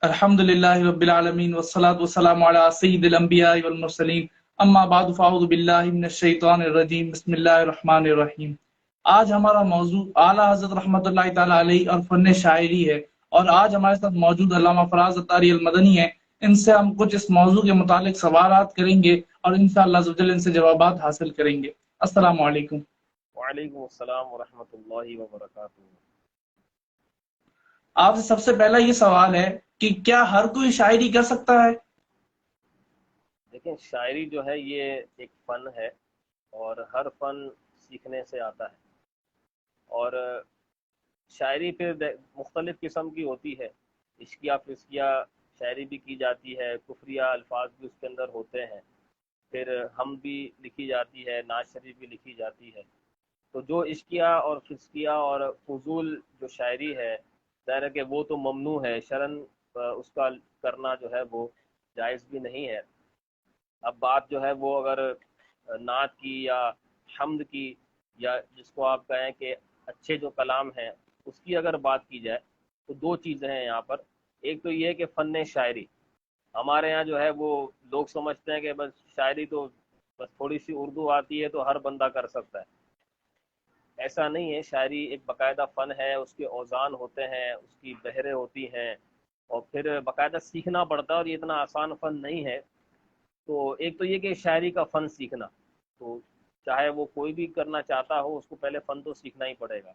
الحمدللہ رب العالمین والصلاة والسلام علی سید الانبیاء والمرسلین اما بعد فاعوذ باللہ من الشیطان الرجیم بسم اللہ الرحمن الرحیم۔ آج ہمارا موضوع اعلیٰ حضرت رحمۃ اللہ تعالی علیہ اور فن شاعری ہے، اور آج ہمارے ساتھ موجود علامہ فراز اتاری المدنی ہیں۔ ان سے ہم کچھ اس موضوع کے متعلق سوالات کریں گے اور انشاءاللہ عز و جل ان سے جوابات حاصل کریں گے۔ السلام علیکم۔ وعلیکم السلام ورحمۃ اللہ وبرکاتہ۔ آپ سے سب سے پہلا یہ سوال ہے کہ کیا ہر کوئی شاعری کر سکتا ہے؟ دیکھیں، شاعری جو ہے یہ ایک فن ہے، اور ہر فن سیکھنے سے آتا ہے، اور شاعری پھر مختلف قسم کی ہوتی ہے۔ عشقیہ فسقیہ شاعری بھی کی جاتی ہے، کفریہ الفاظ بھی اس کے اندر ہوتے ہیں، پھر ہم بھی لکھی جاتی ہے، نعت شریف بھی لکھی جاتی ہے۔ تو جو عشقیہ اور فسقیہ اور فضول جو شاعری ہے، ظاہر ہے کہ وہ تو ممنوع ہے شرعاً، اس کا کرنا جو ہے وہ جائز بھی نہیں ہے۔ اب بات جو ہے وہ اگر نعت کی یا حمد کی، یا جس کو آپ کہیں کہ اچھے جو کلام ہیں اس کی اگر بات کی جائے، تو دو چیزیں ہیں یہاں پر۔ ایک تو یہ ہے کہ فن شاعری ہمارے یہاں جو ہے وہ لوگ سمجھتے ہیں کہ بس شاعری تو بس تھوڑی سی اردو آتی ہے تو ہر بندہ کر سکتا ہے۔ ایسا نہیں ہے، شاعری ایک باقاعدہ فن ہے، اس کے اوزان ہوتے ہیں، اس کی بحریں ہوتی ہیں، اور پھر باقاعدہ سیکھنا پڑتا ہے، اور یہ اتنا آسان فن نہیں ہے۔ تو ایک تو یہ کہ شاعری کا فن سیکھنا، تو چاہے وہ کوئی بھی کرنا چاہتا ہو اس کو پہلے فن تو سیکھنا ہی پڑے گا،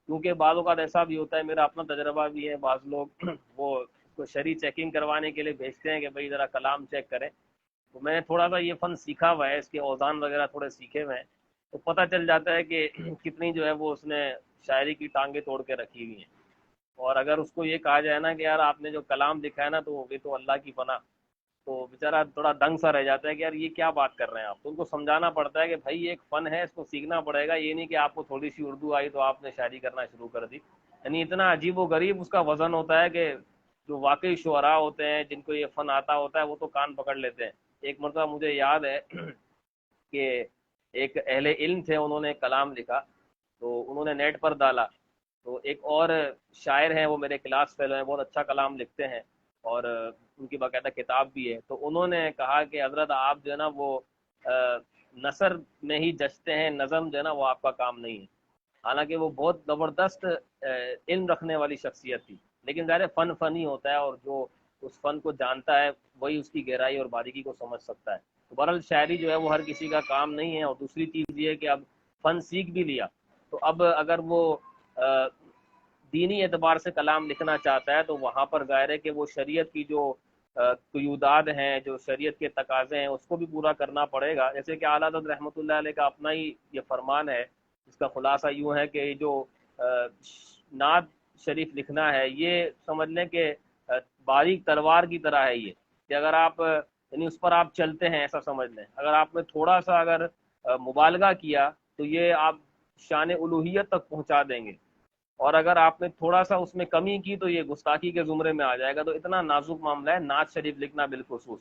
کیونکہ بعض اوقات ایسا بھی ہوتا ہے، میرا اپنا تجربہ بھی ہے، بعض لوگ وہ کو شرعی چیکنگ کروانے کے لیے بھیجتے ہیں کہ بھائی ذرا کلام چیک کریں۔ تو میں نے تھوڑا سا یہ فن سیکھا ہوا ہے، اس کے اوزان وغیرہ تھوڑے سیکھے ہوئے ہیں، تو پتہ چل جاتا ہے کہ کتنی جو ہے وہ اس نے شاعری کی ٹانگیں توڑ کے رکھی ہوئی ہیں۔ اور اگر اس کو یہ کہا جائے نا کہ یار آپ نے جو کلام لکھا ہے نا تو یہ تو اللہ کی پناہ، تو بیچارہ تھوڑا دنگ سا رہ جاتا ہے کہ یار یہ کیا بات کر رہے ہیں آپ۔ تو ان کو سمجھانا پڑتا ہے کہ بھائی یہ ایک فن ہے، اس کو سیکھنا پڑے گا، یہ نہیں کہ آپ کو تھوڑی سی اردو آئی تو آپ نے شاعری کرنا شروع کر دی۔ یعنی اتنا عجیب و غریب اس کا وزن ہوتا ہے کہ جو واقعی شعراء ہوتے ہیں جن کو یہ فن آتا ہوتا ہے وہ تو کان پکڑ لیتے ہیں۔ ایک مرتبہ مجھے یاد ہے کہ ایک اہل علم تھے، انہوں نے کلام لکھا، تو انہوں نے نیٹ پر ڈالا، تو ایک اور شاعر ہیں وہ میرے کلاس فیلو ہیں، بہت اچھا کلام لکھتے ہیں، اور ان کی باقاعدہ کتاب بھی ہے۔ تو انہوں نے کہا کہ حضرت آپ جو ہے نا وہ نثر میں ہی جچتے ہیں، نظم جو ہے نا وہ آپ کا کام نہیں ہے۔ حالانکہ وہ بہت زبردست علم رکھنے والی شخصیت تھی، لیکن ظاہر فن فن ہی ہوتا ہے، اور جو اس فن کو جانتا ہے وہی اس کی گہرائی اور باریکی کو سمجھ سکتا ہے۔ تو بہرحال شاعری جو ہے وہ ہر کسی کا کام نہیں ہے۔ اور دوسری چیز یہ ہے کہ اب فن سیکھ بھی لیا، تو اب اگر وہ دینی اعتبار سے کلام لکھنا چاہتا ہے تو وہاں پر ظاہر ہے کہ وہ شریعت کی جو قیودات ہیں، جو شریعت کے تقاضے ہیں، اس کو بھی پورا کرنا پڑے گا۔ جیسے کہ اعلیٰ حضرت رحمۃ اللہ علیہ کا اپنا ہی یہ فرمان ہے، اس کا خلاصہ یوں ہے کہ جو نعت شریف لکھنا ہے یہ سمجھ لیں کہ باریک تلوار کی طرح ہے، یہ کہ اگر آپ یعنی اس پر آپ چلتے ہیں ایسا سمجھ لیں، اگر آپ نے تھوڑا سا اگر مبالغہ کیا تو یہ آپ شان الوہیت تک پہنچا دیں گے، اور اگر آپ نے تھوڑا سا اس میں کمی کی تو یہ گستاخی کے زمرے میں آ جائے گا۔ تو اتنا نازک معاملہ ہے نعت شریف لکھنا بالخصوص۔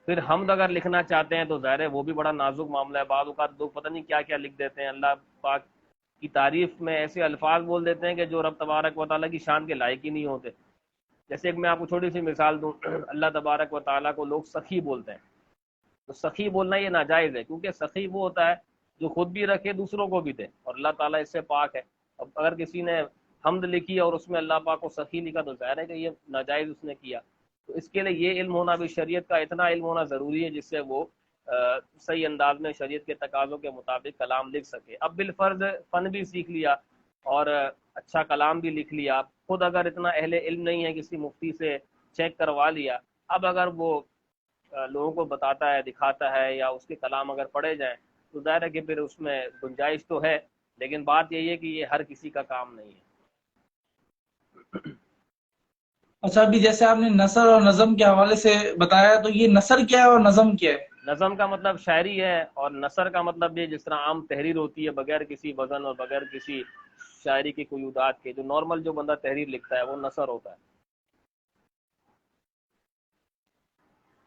پھر حمد اگر لکھنا چاہتے ہیں تو ظاہر ہے وہ بھی بڑا نازک معاملہ ہے، بعض اوقات لوگ پتہ نہیں کیا کیا لکھ دیتے ہیں، اللہ پاک کی تعریف میں ایسے الفاظ بول دیتے ہیں کہ جو رب تبارک و تعالیٰ کی شان کے لائق ہی نہیں ہوتے۔ جیسے ایک میں آپ کو چھوٹی سی مثال دوں، اللہ تبارک و تعالیٰ کو لوگ سخی بولتے ہیں، تو سخی بولنا یہ ناجائز ہے، کیونکہ سخی وہ ہوتا ہے جو خود بھی رکھے دوسروں کو بھی دے، اور اللہ تعالیٰ اس سے پاک ہے۔ اب اگر کسی نے حمد لکھی اور اس میں اللہ پاک کو سخی لکھا تو ظاہر ہے کہ یہ ناجائز اس نے کیا۔ تو اس کے لیے یہ علم ہونا بھی، شریعت کا اتنا علم ہونا ضروری ہے جس سے وہ صحیح انداز میں شریعت کے تقاضوں کے مطابق کلام لکھ سکے۔ اب بالفرض فن بھی سیکھ لیا اور اچھا کلام بھی لکھ لیا، خود اگر اتنا اہل علم نہیں ہے کسی مفتی سے چیک کروا لیا، اب اگر وہ لوگوں کو بتاتا ہے، دکھاتا ہے، یا اس کے کلام اگر پڑھے جائیں تو ظاہر ہے کہ پھر اس میں گنجائش تو ہے، لیکن بات یہی ہے کہ یہ ہر کسی کا کام نہیں ہے۔ اچھا، ابھی جیسے آپ نے نثر اور نظم کے حوالے سے بتایا، تو یہ نثر کیا ہے اور نظم کیا ہے؟ نظم کا مطلب شاعری ہے، اور نثر کا مطلب یہ جس طرح عام تحریر ہوتی ہے بغیر کسی وزن اور بغیر کسی شاعری کی قیودات کے، جو نارمل جو بندہ تحریر لکھتا ہے وہ نثر ہوتا ہے۔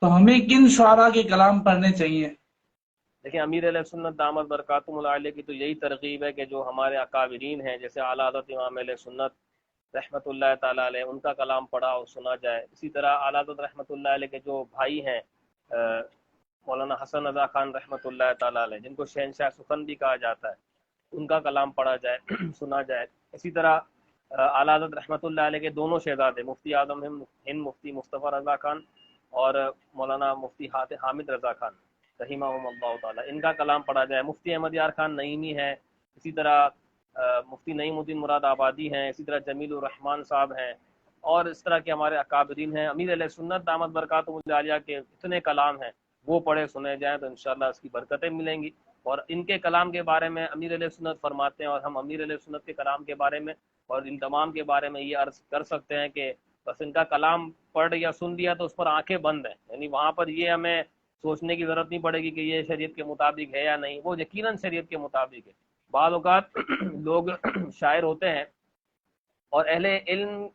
تو ہمیں کن شعراء کے کلام پڑھنے چاہیے؟ دیکھیں، امیر علیہ سنت دامت برکاتہم علیہ کی تو یہی ترغیب ہے کہ جو ہمارے اکابرین ہیں، جیسے اعلیٰ حضرت امام علیہ سنت رحمۃ اللہ تعالیٰ علیہ، ان کا کلام پڑھا اور سنا جائے۔ اسی طرح اعلیٰ حضرت رحمۃ اللہ علیہ کے جو بھائی ہیں مولانا حسن رضا خان رحمۃ اللہ تعالیٰ علیہ، جن کو شہنشاہ سخن بھی کہا جاتا ہے، ان کا کلام پڑھا جائے سنا جائے۔ اسی طرح اعلیٰ حضرت رحمۃ اللہ علیہ کے دونوں شہزادے مفتی اعظم ہند مفتی مصطفیٰ رضا خان اور مولانا مفتی حامد رضا خان رحمہم اللہ تعالیٰ، ان کا کلام پڑھا جائے۔ مفتی احمد یار خان نعیمی ہے، اسی طرح مفتی نعیم الدین مراد آبادی ہیں، اسی طرح جمیل الرحمان صاحب ہیں، اور اس طرح کے ہمارے اکابرین ہیں۔ امیر علیہ سنت دامت برکاتہم العالیہ کے اتنے کلام ہیں، وہ پڑھے سنے جائیں تو انشاءاللہ اس کی برکتیں ملیں گی۔ اور ان کے کلام کے بارے میں امیر علیہ سنت فرماتے ہیں، اور ہم امیر علیہ سنت کے کلام کے بارے میں اور ان تمام کے بارے میں یہ عرض کر سکتے ہیں کہ بس ان کا کلام پڑھ یا سن لیا تو اس پر آنکھیں بند ہیں، یعنی وہاں پر یہ ہمیں سوچنے کی ضرورت نہیں پڑے گی کہ یہ شریعت کے مطابق ہے یا نہیں، وہ یقیناً شریعت کے مطابق ہے۔ بعض اوقات لوگ شاعر ہوتے ہیں اور اہل علم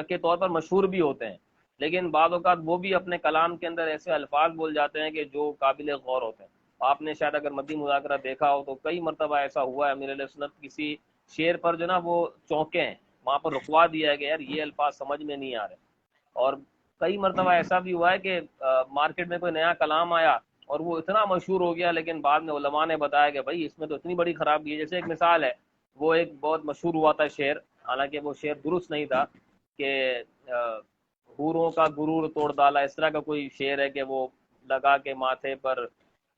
کے طور پر مشہور بھی ہوتے ہیں، لیکن بعض اوقات وہ بھی اپنے کلام کے اندر ایسے الفاظ بول جاتے ہیں کہ جو قابل غور ہوتے ہیں۔ آپ نے شاید اگر مدی مذاکرہ دیکھا ہو تو کئی مرتبہ ایسا ہوا ہے امیر علیہ سنت کسی شعر پر جو نا وہ چونکے ہیں، وہاں پر رکوا دیا ہے کہ یار یہ الفاظ سمجھ میں نہیں آ رہے۔ اور کئی مرتبہ ایسا بھی ہوا ہے کہ مارکیٹ میں کوئی نیا کلام آیا اور وہ اتنا مشہور ہو گیا، لیکن بعد میں علماء نے بتایا کہ بھائی اس میں تو اتنی بڑی خرابی ہے۔ جیسے ایک مثال ہے، وہ ایک بہت مشہور ہوا تھا شعر، حالانکہ وہ شعر درست نہیں تھا، کہ حوروں کا غرور توڑ ڈالا، اس طرح کا کوئی شعر ہے کہ وہ لگا کے ماتھے پر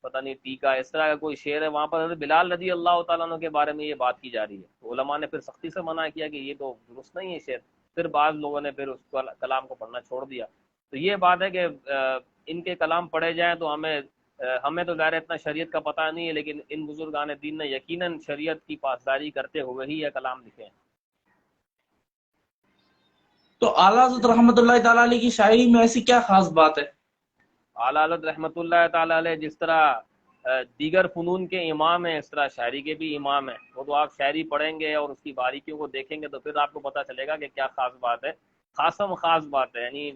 پتہ نہیں ٹیکا، اس طرح کا کوئی شعر ہے۔ وہاں پر حضرت بلال رضی اللہ تعالیٰ عنہ کے بارے میں یہ بات کی جا رہی ہے، تو علماء نے پھر سختی سے منع کیا کہ یہ تو درست نہیں ہے شعر، پھر بعض لوگوں نے پھر اس کلام کو پڑھنا چھوڑ دیا۔ تو یہ بات ہے کہ ان کے کلام پڑھے جائیں تو ہمیں تو ظاہر اتنا شریعت کا پتہ نہیں ہے، لیکن ان بزرگان دین نے یقیناً شریعت کی پاسداری کرتے ہوئے ہی یہ کلام لکھے ہیں۔ تو اعلیٰ حضرت رحمۃ اللہ تعالیٰ علیہ کی شاعری میں ایسی کیا خاص بات ہے؟ اعلیٰ حضرت رحمۃ اللہ تعالیٰ علیہ جس طرح دیگر فنون کے امام ہیں، اس طرح شاعری کے بھی امام ہیں۔ وہ تو آپ شاعری پڑھیں گے اور اس کی باریکیوں کو دیکھیں گے تو پھر آپ کو پتہ چلے گا کہ کیا خاص بات ہے، خاص بات ہے۔ یعنی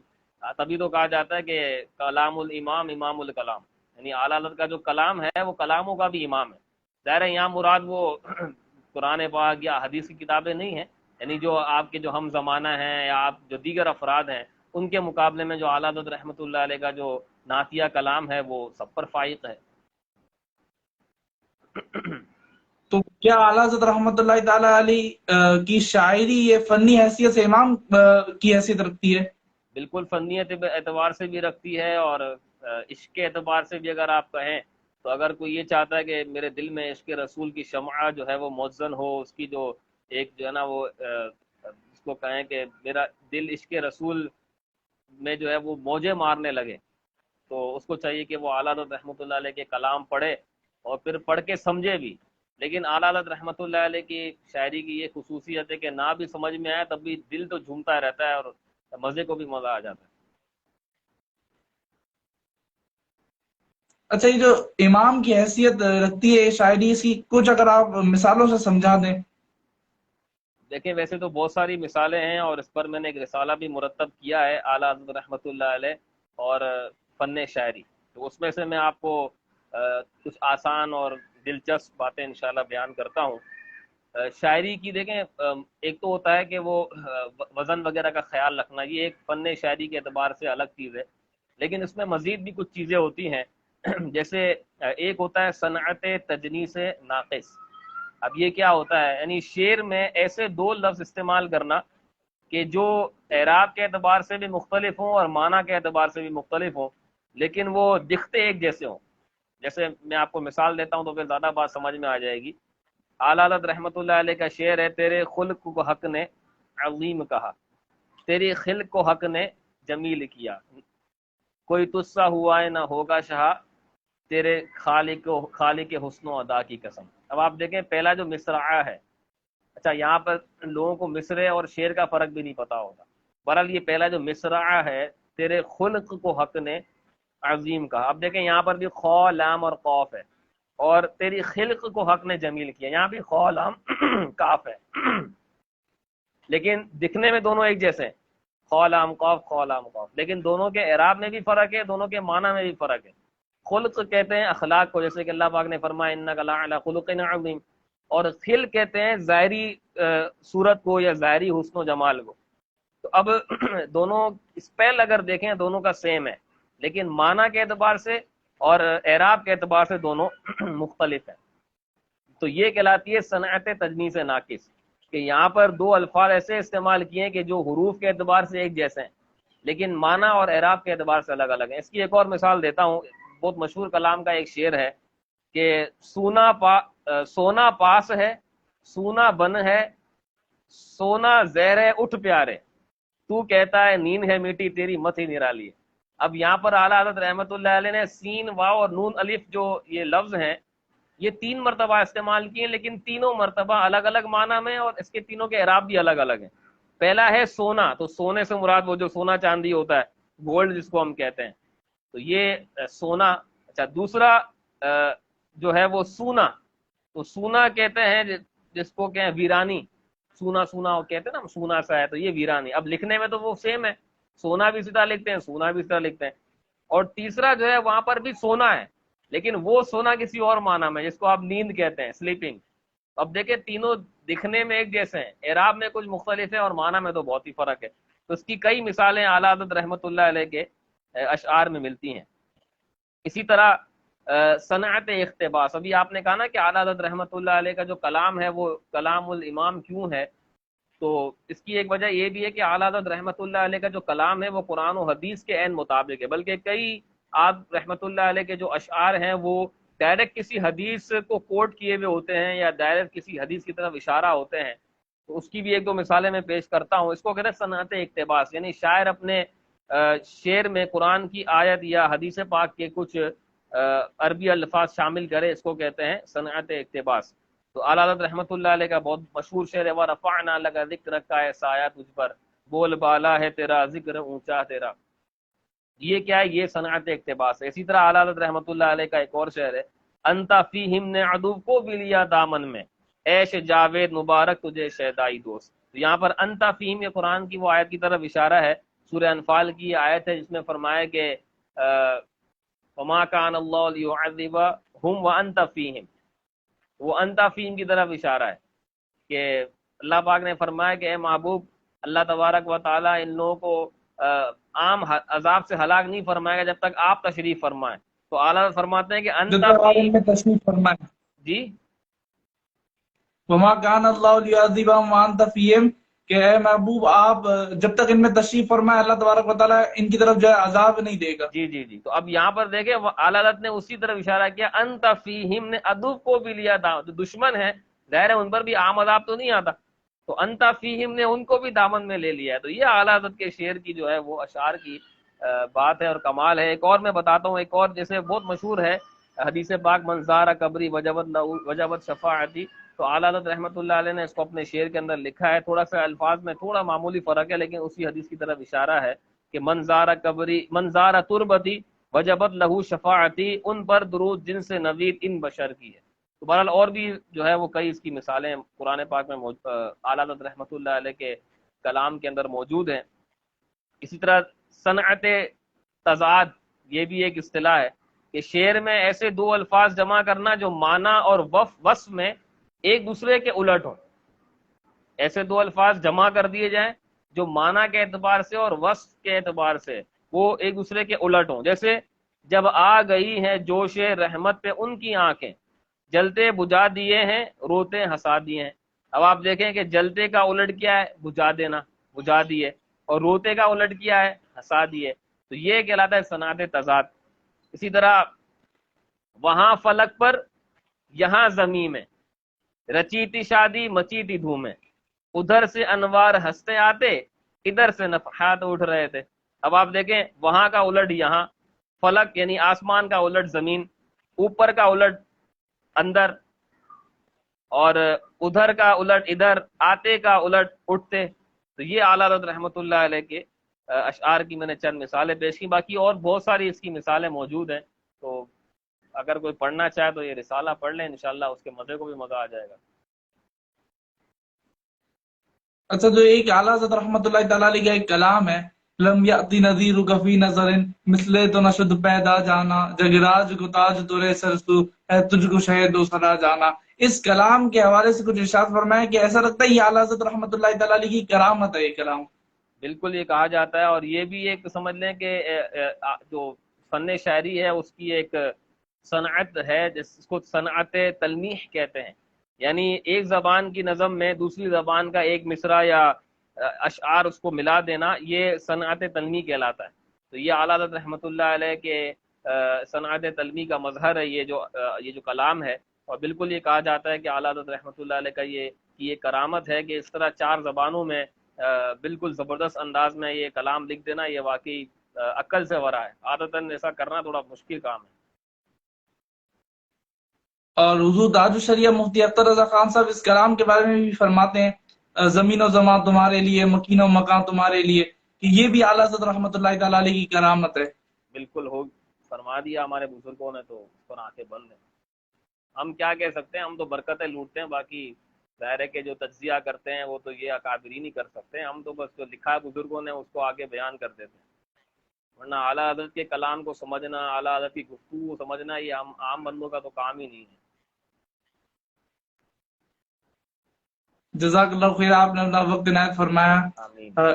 تبھی تو کہا جاتا ہے کہ کلام الامام امام الکلام، یعنی اعلیٰ حضرت کا جو کلام ہے وہ کلاموں کا بھی امام ہے۔ ظاہر ہے یہاں مراد وہ قرآن پاک یا حدیث کی کتابیں نہیں ہیں، یعنی جو آپ کے جو ہم زمانہ ہیں یا آپ جو دیگر افراد ہیں ان کے مقابلے میں جو اعلیٰ حضرت رحمۃ اللہ علیہ کا جو نعتیہ کلام ہے وہ سب پر فائق ہے۔ تو کیا اعلیٰ حضرت رحمۃ اللہ تعالیٰ علیہ کی شاعری یہ فنی حیثیت سے امام کی حیثیت رکھتی ہے؟ بالکل فنیت اعتبار سے بھی رکھتی ہے، اور عشق کے اعتبار سے بھی اگر آپ کہیں تو اگر کوئی یہ چاہتا ہے کہ میرے دل میں عشق رسول کی شمع جو ہے وہ موزن ہو، اس کی جو ایک جو ہے نا وہ اس کو کہیں کہ میرا دل عشق رسول میں جو ہے وہ موجیں مارنے لگے، تو اس کو چاہیے کہ وہ اعلیٰ حضرت رحمۃ اللہ علیہ کے کلام پڑھے اور پھر پڑھ کے سمجھے بھی۔ لیکن اعلیٰ حضرت رحمۃ اللہ علیہ کی شاعری کی یہ خصوصیت ہے کہ نہ بھی سمجھ میں آئے تب بھی دل تو جھومتا رہتا ہے اور مزے کو بھی مزہ آ جاتا ہے۔ اچھا، یہ جو امام کی حیثیت رکھتی ہے شاعری، اس کی کچھ اگر آپ مثالوں سے سمجھا دیں۔ دیکھیں ویسے تو بہت ساری مثالیں ہیں، اور اس پر میں نے ایک رسالہ بھی مرتب کیا ہے اعلیٰ حضرت رحمۃ اللہ علیہ اور فن شاعری، تو اس میں سے میں آپ کو کچھ آسان اور دلچسپ باتیں انشاءاللہ بیان کرتا ہوں۔ شاعری کی دیکھیں ایک تو ہوتا ہے کہ وہ وزن وغیرہ کا خیال رکھنا، یہ ایک فن شاعری کے اعتبار سے الگ چیز ہے، لیکن اس میں مزید بھی کچھ چیزیں ہوتی ہیں۔ جیسے ایک ہوتا ہے صنعت تجنیس ناقص۔ اب یہ کیا ہوتا ہے، یعنی شعر میں ایسے دو لفظ استعمال کرنا کہ جو اعراب کے اعتبار سے بھی مختلف ہوں اور معنی کے اعتبار سے بھی مختلف ہوں، لیکن وہ دکھتے ایک جیسے ہوں۔ جیسے میں آپ کو مثال دیتا ہوں تو پھر زیادہ بات سمجھ میں آ جائے گی۔ اعلیٰ حضرت رحمۃ اللہ علیہ کا شعر ہے، تیرے خلق کو حق نے عظیم کہا، تیری خلق کو حق نے جمیل کیا، کوئی تجھ سا ہوا ہے نہ ہوگا شہا، تیرے خالق حسن و ادا کی قسم۔ اب آپ دیکھیں پہلا جو مصرعہ ہے، اچھا یہاں پر لوگوں کو مصرع اور شعر کا فرق بھی نہیں پتا ہوتا، بہرحال یہ پہلا جو مصرعہ ہے، تیرے خلق کو حق نے عظیم کہا۔ اب دیکھیں یہاں پر بھی خا لام اور قاف ہے، اور تیری خلق کو حق نے جمیل کیا، یہاں بھی خا لام کاف ہے، لیکن دکھنے میں دونوں ایک جیسے ہیں، خا لام قاف خا لام قاف، لیکن دونوں کے اعراب میں بھی فرق ہے، دونوں کے معنی میں بھی فرق ہے۔ خلق کہتے ہیں اخلاق کو، جیسے کہ اللہ پاک نے فرمایا انک لعلی خلق عظیم، اور خل کہتے ہیں ظاہری صورت کو یا ظاہری حسن و جمال کو. تو اب دونوں اسپیل اگر دیکھیں دونوں کا سیم ہے، لیکن معنی کے اعتبار سے اور اعراب کے اعتبار سے دونوں مختلف ہیں. تو یہ کہلاتی ہے صنعت تجنیس ناقص، کہ یہاں پر دو الفاظ ایسے استعمال کیے ہیں کہ جو حروف کے اعتبار سے ایک جیسے ہیں لیکن معنی اور اعراب کے اعتبار سے الگ الگ ہیں. اس کی ایک اور مثال دیتا ہوں. بہت مشہور کلام کا ایک شعر ہے کہ سونا پاس ہے، سونا بن ہے، سونا زہر ہے اٹھ پیارے، تو کہتا ہے نیند ہے میٹھی تیری مت ہی نرالی ہے. اب یہاں پر اعلیٰ حضرت رحمۃ اللہ علیہ نے سین واو اور نون الف جو یہ لفظ ہیں یہ 3 مرتبہ استعمال کیے، لیکن تینوں مرتبہ الگ الگ معنی میں اور اس کے تینوں کے اعراب بھی الگ الگ ہیں. پہلا ہے سونا، تو سونے سے مراد وہ جو سونا چاندی ہوتا ہے، گولڈ جس کو ہم کہتے ہیں، تو یہ سونا. اچھا، دوسرا جو ہے وہ سونا، تو سونا کہتے ہیں جس کو کہ ویرانی، سونا سونا کہتے ہیں نا، سونا سا ہے، تو یہ ویرانی. اب لکھنے میں تو وہ سیم ہے، سونا بھی سیدھا لکھتے ہیں، سونا بھی سیدھا لکھتے ہیں. اور تیسرا جو ہے وہاں پر بھی سونا ہے لیکن وہ سونا کسی اور معنی میں جس کو آپ نیند کہتے ہیں، سلیپنگ. اب دیکھیں تینوں دکھنے میں ایک جیسے ہیں، اعراب میں کچھ مختلف ہے اور معنی میں تو بہت ہی فرق ہے. تو اس کی کئی مثالیں اعلیٰ حضرت رحمۃ اللہ علیہ کے اشعار میں ملتی ہیں. اسی طرح صنعت اقتباس، ابھی آپ نے کہا نا کہ اعلیٰ حضرت رحمۃ اللہ علیہ کا جو کلام ہے وہ کلام الامام کیوں ہے، تو اس کی ایک وجہ یہ بھی ہے کہ اعلیٰ حضرت رحمۃ اللہ علیہ کا جو کلام ہے وہ قرآن و حدیث کے عین مطابق ہے، بلکہ کئی آپ رحمۃ اللہ علیہ کے جو اشعار ہیں وہ ڈائریکٹ کسی حدیث کو کوٹ کیے ہوئے ہوتے ہیں یا ڈائریکٹ کسی حدیث کی طرف اشارہ ہوتے ہیں. تو اس کی بھی ایک دو مثالیں میں پیش کرتا ہوں. اس کو کہتے ہیں صنعت اقتباس، یعنی شاعر اپنے شعر میں قرآن کی آیت یا حدیث پاک کے کچھ عربی الفاظ شامل کرے، اس کو کہتے ہیں صنعت اقتباس. تو اعلیٰ حضرت رحمۃ اللہ علیہ کا بہت مشہور شعر ہے، وَرَفَعْنَا لَكَ ذِكْرَكَ کا ہے سایہ تجھ پر، بول بالا ہے تیرا ذکر اونچا تیرا. یہ کیا ہے؟ یہ صنعت اقتباس ہے. اسی طرح اعلیٰ حضرت رحمۃ اللہ علیہ کا ایک اور شعر ہے، انت فیہم نے عدو کو بھی لیا دامن میں، ایش جاوید مبارک تجھے شیدائی دوست. تو یہاں پر انت فیہم، یہ قرآن کی وہ آیت کی طرف اشارہ ہے، سورہ انفال کی آیت ہے جس میں فرمایا کہ وما کان اللہ لیعذبہم وانت فیہم، وہ انت فیہم کی طرف اشارہ ہے کہ اللہ پاک نے فرمایا کہ اے محبوب، اللہ تبارک و تعالیٰ ان لوگوں کو عام عذاب سے ہلاک نہیں فرمائے گا جب تک آپ تشریف فرمائیں. تو اعلیٰ فرماتے ہیں کہ انت فیہم، تشریف فرمائے جی وما کان اللہ لیعذبہم وانت فیہم، کہ اے محبوب آپ جب تک ان میں تشریف فرمائے اللہ تبارک و تعالیٰ ان کی طرف جو ہے عذاب نہیں دے گا. جی جی جی. تو اب یہاں پر دیکھیں اعلیٰ حضرت نے اسی طرف اشارہ کیا، انت فیہم نے عدو کو بھی لیا تھا، جو دشمن ہے ظاہر ہے ان پر بھی عام عذاب تو نہیں آتا، تو انت فیہم نے ان کو بھی دامن میں لے لیا ہے. تو یہ اعلیٰ حضرت کے شعر کی جو ہے وہ اشعار کی بات ہے اور کمال ہے. ایک اور میں بتاتا ہوں، ایک اور جیسے بہت مشہور ہے حدیث پاک، منظار قبری وجبت شفاعتی. تو اعلیٰ حضرت رحمۃ اللہ علیہ نے اس کو اپنے شعر کے اندر لکھا ہے، تھوڑا سا الفاظ میں تھوڑا معمولی فرق ہے لیکن اسی حدیث کی طرف اشارہ ہے کہ منظار قبری منظار تربتی وجبت لہو شفاعتی، ان پر درود جن سے نوید ان بشر کی ہے. تو بہرحال اور بھی جو ہے وہ کئی اس کی مثالیں قرآن پاک میں اعلیٰ حضرت رحمۃ اللہ علیہ کے کلام کے اندر موجود ہیں. اسی طرح صنعت تضاد، یہ بھی ایک اصطلاح ہے کہ شعر میں ایسے دو الفاظ جمع کرنا جو معنی اور وصف میں ایک دوسرے کے الٹ ہوں. ایسے دو الفاظ جمع کر دیے جائیں جو معنی کے اعتبار سے اور وصف کے اعتبار سے وہ ایک دوسرے کے الٹ ہوں. جیسے جب آ گئی ہیں جوش رحمت پہ ان کی آنکھیں، جلتے بجھا دیے ہیں روتے ہنسا دیے ہیں. اب آپ دیکھیں کہ جلتے کا الٹ کیا ہے؟ بجھا دینا، بجھا دیے، اور روتے کا الٹ کیا ہے؟ ہنسا دیے. تو یہ کہلاتا ہے صنعت تضاد. اسی طرح وہاں فلک پر یہاں زمین میں، رچی تھی شادی مچی تھی دھومیں، ادھر سے انوار ہنستے آتے ادھر سے نفحات اٹھ رہے تھے. اب آپ دیکھیں وہاں کا الٹ یہاں، فلک یعنی آسمان کا الٹ زمین، اوپر کا الٹ اندر، اور ادھر کا الٹ ادھر، آتے کا الٹ اٹھتے. تو یہ اعلیٰ حضرت رحمۃ اللہ علیہ کے اشعار کی میں نے چند مثالیں پیش کی، باقی اور بہت ساری اس کی مثالیں موجود ہیں. تو اگر کوئی پڑھنا چاہے تو یہ رسالہ پڑھ لیں، انشاءاللہ اس کے مزے کو بھی مزہ آ جائے گا. اچھا، جو ایک اعلیٰ حضرت رحمۃ اللہ تعالیٰ علیہ کا ایک کلام ہے، لم یأتی نذیرک فی نظر، مثلے تو نشد پیدا جانا، جگراج کو تاج ترے سرسو ہے تجھ کو شہد و سرا جانا. اس کلام کے حوالے سے کچھ ارشاد فرمائیں کہ ایسا لگتا ہے یہ اعلیٰ حضرت رحمۃ اللہ تعالیٰ علیہ کی کرامت ہے یہ کلام. بالکل یہ کہا جاتا ہے، اور یہ بھی ایک سمجھ لیں کہ جو فن شاعری ہے اس کی ایک صنعت ہے جس کو صنعت تلمیح کہتے ہیں، یعنی ایک زبان کی نظم میں دوسری زبان کا ایک مصرع یا اشعار اس کو ملا دینا، یہ صنعت تلمیح کہلاتا ہے. تو یہ اعلیٰ حضرت رحمۃ اللہ علیہ کے صنعت تلمیح کا مظہر ہے یہ جو کلام ہے. اور بالکل یہ کہا جاتا ہے کہ اعلیٰ حضرت رحمۃ اللہ علیہ کا یہ کرامت ہے کہ اس طرح 4 زبانوں میں بالکل زبردست انداز میں یہ کلام لکھ دینا، یہ واقعی عقل سے ورا ہے. عادتاً ایسا کرنا تھوڑا مشکل کام ہے. اور حضور تاج الشریعہ مفتی اختر رضا خان صاحب اس کلام کے بارے میں بھی فرماتے ہیں زمین و زمان تمہارے لیے، مکین و مکان تمہارے لیے، کہ یہ بھی اعلیٰ حضرت رحمۃ اللہ تعالیٰ علیہ کی کرامت ہے. بالکل ہو فرما دیا ہمارے بزرگوں نے، تو اس پر آنکھیں بند ہیں. ہم کیا کہہ سکتے ہیں، ہم تو برکتیں لوٹتے ہیں، باقی ظاہر ہے کہ جو تجزیہ کرتے ہیں وہ تو یہ اکابرین نہیں کر سکتے. ہم تو بس جو لکھا ہے بزرگوں نے اس کو آگے بیان کر دیتے ہیں. ورنہ اعلیٰ حضرت کے کلام کو سمجھنا، اعلیٰ حضرت کی گفتگو کو سمجھنا، یہ عام بندوں کا تو کام ہی نہیں ہے. جزاک اللہ خیر، آپ نے اپنا وقت عنایت فرمایا.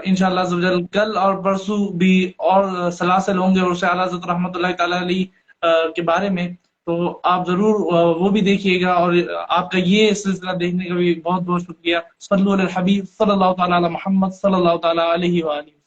انشاءاللہ عزوجل کل اور پرسوں بھی اور سلاسل ہوں گے اور اعلیٰ حضرت رحمۃ اللہ تعالیٰ علیہ کے بارے میں، تو آپ ضرور وہ بھی دیکھیے گا. اور آپ کا یہ سلسلہ دیکھنے کا بھی بہت بہت شکریہ. صلو علی الحبیب صلی اللہ تعالیٰ علی محمد صلی اللہ تعالیٰ علیہ وآلہ.